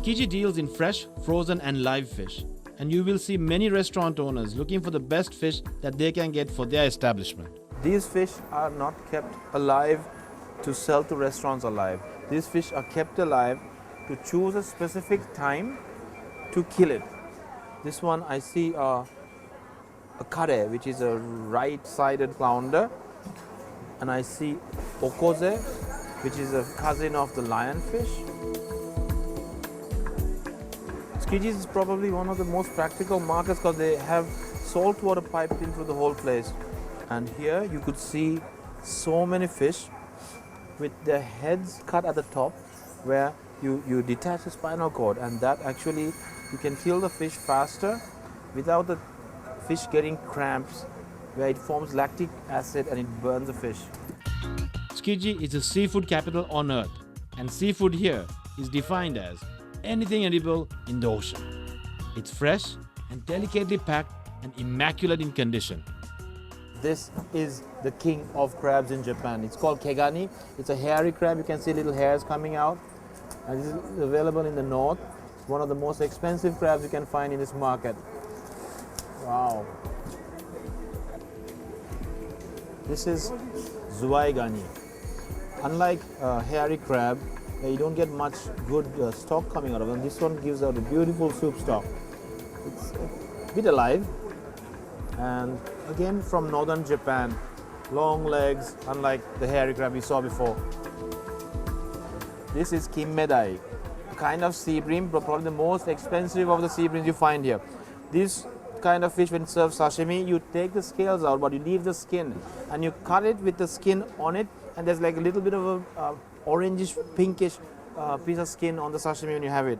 Skiji deals in fresh, frozen and live fish, and you will see many restaurant owners looking for the best fish that they can get for their establishment. These fish are not kept alive to sell to restaurants alive. These fish are kept alive to choose a specific time to kill it. This one I see a kare, which is a right-sided flounder, and I see okoze, which is a cousin of the lionfish. Skiji is probably one of the most practical markets because they have salt water piped in through the whole place. And here you could see so many fish with their heads cut at the top, where you detach the spinal cord, and that actually you can kill the fish faster without the fish getting cramps, where it forms lactic acid and it burns the fish. Skiji is the seafood capital on earth, and seafood here is defined as anything edible in the ocean. It's fresh and delicately packed and immaculate in condition. This is the king of crabs in Japan. It's called kegani. It's a hairy crab. You can see little hairs coming out. And this is available in the north. It's one of the most expensive crabs you can find in this market. Wow. This is zuwaigani. Unlike hairy crab, you don't get much good stock coming out of them. This one gives out a beautiful soup stock. It's a bit alive, and again from northern Japan. Long legs, unlike the hairy crab we saw before. This is kimmedai, a kind of sea bream, but probably the most expensive of the sea breams you find here. This kind of fish, when served sashimi, you take the scales out, but you leave the skin, and you cut it with the skin on it, and there's like a little bit of a orangish, pinkish piece of skin on the sashimi when you have it.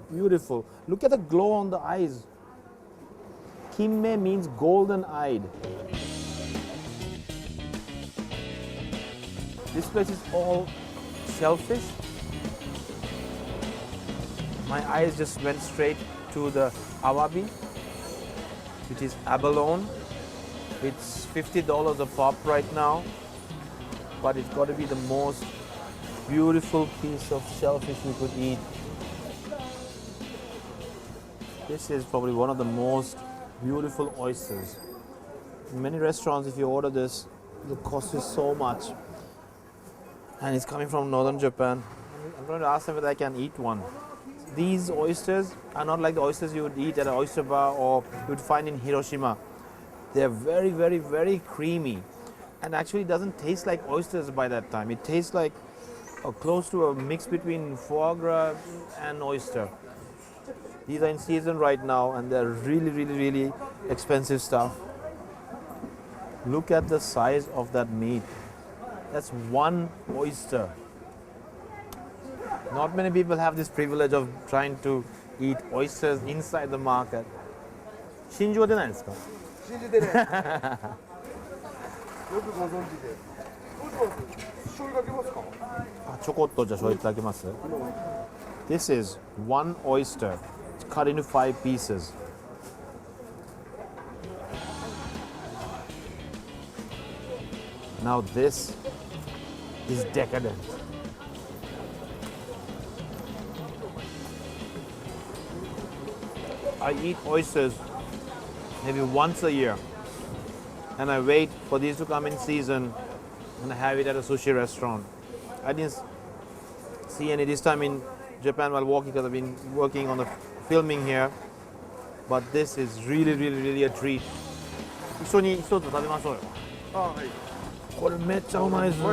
Beautiful. Look at the glow on the eyes. Kimme means golden-eyed. This place is all shellfish. My eyes just went straight to the awabi, which is abalone. It's $50 a pop right now, but it's got to be the most beautiful piece of shellfish you could eat. This is probably one of the most beautiful oysters. In many restaurants, if you order this, it will cost you so much. And it's coming from northern Japan. I'm going to ask them whether I can eat one. These oysters are not like the oysters you would eat at an oyster bar or you would find in Hiroshima. They're very, very, very creamy. And actually it doesn't taste like oysters by that time. It tastes like close to a mix between foie gras and oyster. These are in season right now, and they're really, really, really expensive stuff. Look at the size of that meat. That's one oyster. Not many people have this privilege of trying to eat oysters inside the market. Shinju wa denai desu ka? 信じてね。よくご存知で。どうします？醤油かけますか？ちょこっとじゃあ醤油いただけます？ This is one oyster. It's cut into 5 pieces. Now this is decadent. I eat oysters maybe once a year, and I wait for these to come in season and I have it at a sushi restaurant. I didn't see any this time in Japan while walking because I've been working on the filming here, but this is really, really, really a treat. 一緒に一つ食べましょうよ。あ、はい。これめっちゃうまいですね。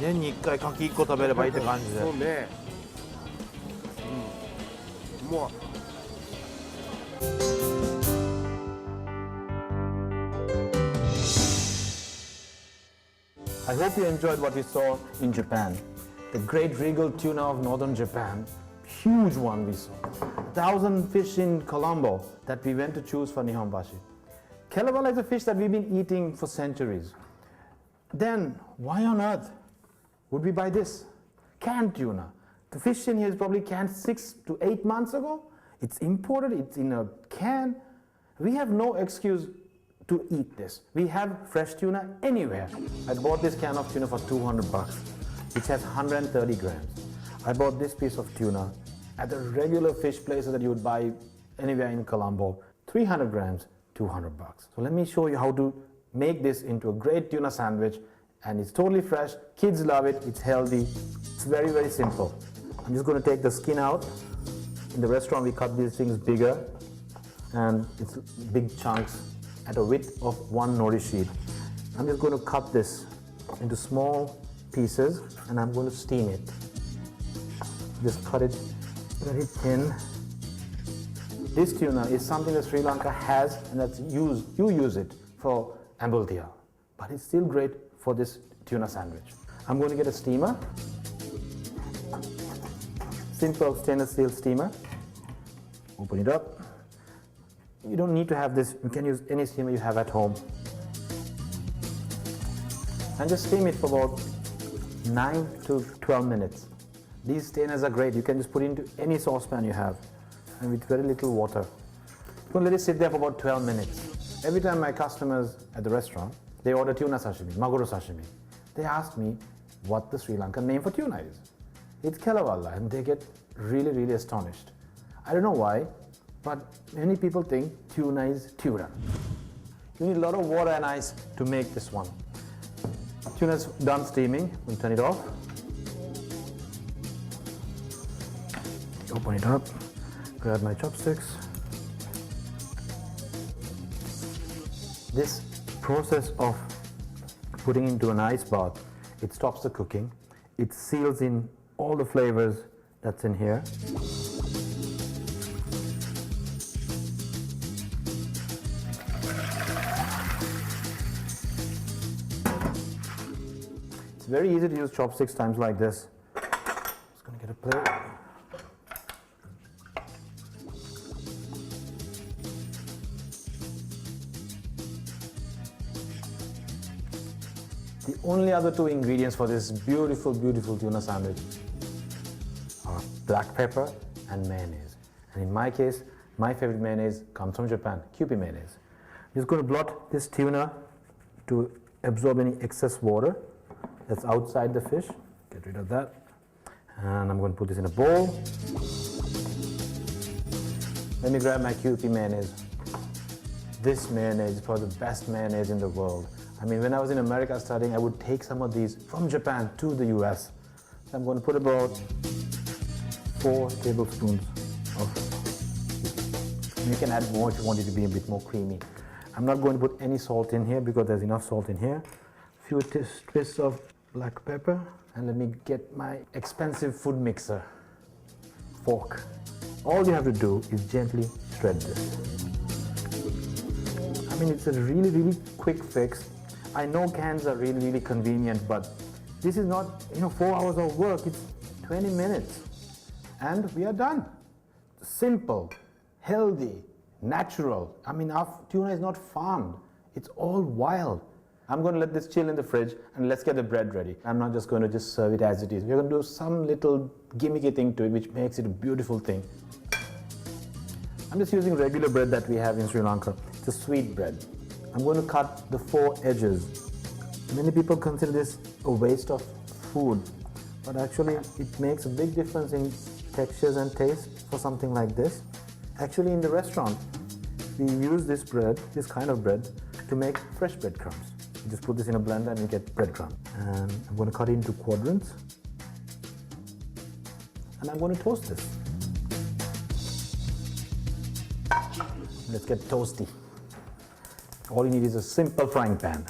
年に1回牡蠣1個食べればいいって感じで。そうね。うん。もう。I hope you enjoyed what we saw in Japan. The great regal tuna of northern Japan. Huge one we saw. 1,000 fish in Colombo that we went to choose for Nihonbashi. Kelewala is a fish that we've been eating for centuries. Then, why on earth would we buy this? Canned tuna. The fish in here is probably canned 6 to 8 months ago. It's imported, it's in a can. We have no excuse to eat this. We have fresh tuna anywhere. I bought this can of tuna for $200, which has 130 grams. I bought this piece of tuna at the regular fish places that you would buy anywhere in Colombo. 300 grams, 200 bucks. So let me show you how to make this into a great tuna sandwich, and it's totally fresh. Kids love it, it's healthy. It's very, very simple. I'm just going to take the skin out. In the restaurant we cut these things bigger, and it's big chunks at a width of 1 nori sheet. I'm just going to cut this into small pieces and I'm going to steam it. Just cut it very thin. This tuna is something that Sri Lanka has, and that's you use it for ambultia, but it's still great for this tuna sandwich. I'm going to get a steamer, simple stainless steel steamer. Open it up. You don't need to have this, you can use any steamer you have at home. And just steam it for about 9 to 12 minutes. These stainers are great, you can just put it into any saucepan you have, and with very little water. You can let it sit there for about 12 minutes. Every time my customers at the restaurant, they order tuna sashimi, maguro sashimi, they ask me what the Sri Lankan name for tuna is. It's kelavalla, and they get really, really astonished. I don't know why, but many people think tuna is tuna. You need a lot of water and ice to make this one. Tuna's done steaming, we'll turn it off. Open it up, grab my chopsticks. This process of putting into an ice bath, it stops the cooking, it seals in all the flavors that's in here. It's very easy to use chopsticks times like this. Just gonna get a plate. The only other 2 ingredients for this beautiful, beautiful tuna sandwich are black pepper and mayonnaise. And in my case, my favorite mayonnaise comes from Japan, Kewpie mayonnaise. I'm just going to blot this tuna to absorb any excess water that's outside the fish. Get rid of that. And I'm going to put this in a bowl. Let me grab my Kewpie mayonnaise. This mayonnaise is probably the best mayonnaise in the world. I mean, when I was in America studying, I would take some of these from Japan to the US. So I'm going to put about 4 tablespoons of it. You can add more if you want it to be a bit more creamy. I'm not going to put any salt in here because there's enough salt in here. A few twists of black pepper. And let me get my expensive food mixer fork. All you have to do is gently shred this. I mean, it's a really, really quick fix. I know cans are really, really convenient, but this is not, 4 hours of work. It's 20 minutes. And we are done. Simple, healthy, natural. I mean, our tuna is not farmed. It's all wild. I'm going to let this chill in the fridge, and let's get the bread ready. I'm not just going to just serve it as it is. We're going to do some little gimmicky thing to it, which makes it a beautiful thing. I'm just using regular bread that we have in Sri Lanka. It's a sweet bread. I'm going to cut the 4 edges. Many people consider this a waste of food, but actually it makes a big difference in textures and taste for something like this. Actually, in the restaurant, we use this bread, this kind of bread, to make fresh breadcrumbs. You just put this in a blender and you get breadcrumbs. And I'm going to cut it into quadrants. And I'm going to toast this. Let's get toasty. All you need is a simple frying pan.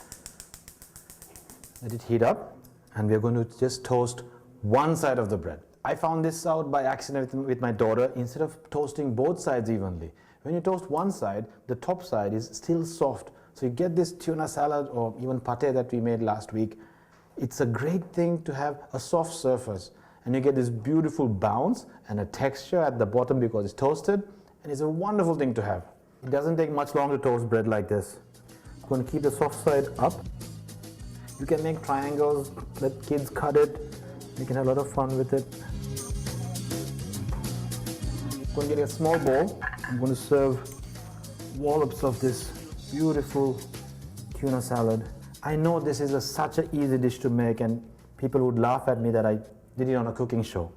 Let it heat up, and we're going to just toast one side of the bread. I found this out by accident with my daughter. Instead of toasting both sides evenly, when you toast one side, the top side is still soft. So you get this tuna salad or even pate that we made last week. It's a great thing to have a soft surface, and you get this beautiful bounce and a texture at the bottom because it's toasted, and it's a wonderful thing to have. It doesn't take much long to toast bread like this. I'm going to keep the soft side up. You can make triangles, let kids cut it. You can have a lot of fun with it. I'm going to get a small bowl. I'm going to serve wallops of this beautiful tuna salad. I know this is such an easy dish to make, and people would laugh at me that I did it on a cooking show.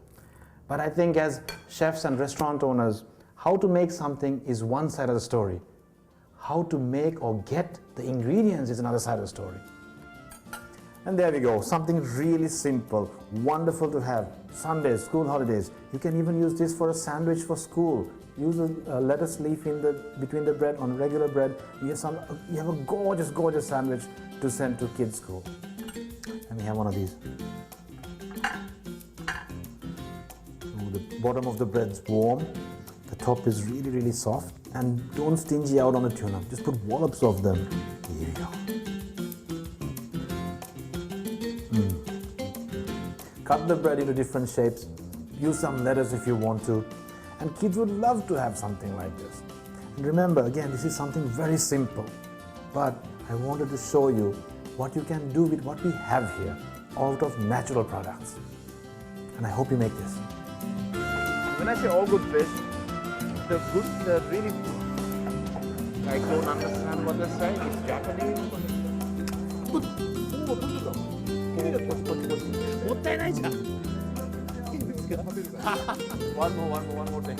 But I think as chefs and restaurant owners, how to make something is one side of the story. How to make or get the ingredients is another side of the story. And there we go, something really simple, wonderful to have. Sundays, school holidays. You can even use this for a sandwich for school. Use a lettuce leaf in between the bread on regular bread. You have a gorgeous, gorgeous sandwich to send to kids' school. Let me have one of these. So the bottom of the bread's warm. The top is really, really soft. And don't stingy out on the tuna. Just put wallops of them. Here we go. Cut the bread into different shapes. Use some lettuce if you want to. And kids would love to have something like this. And remember, again, this is something very simple. But I wanted to show you what you can do with what we have here out of natural products. And I hope you make this. When I say all good fish, the good, really, I don't understand what they're saying. It's Japanese. One more thing.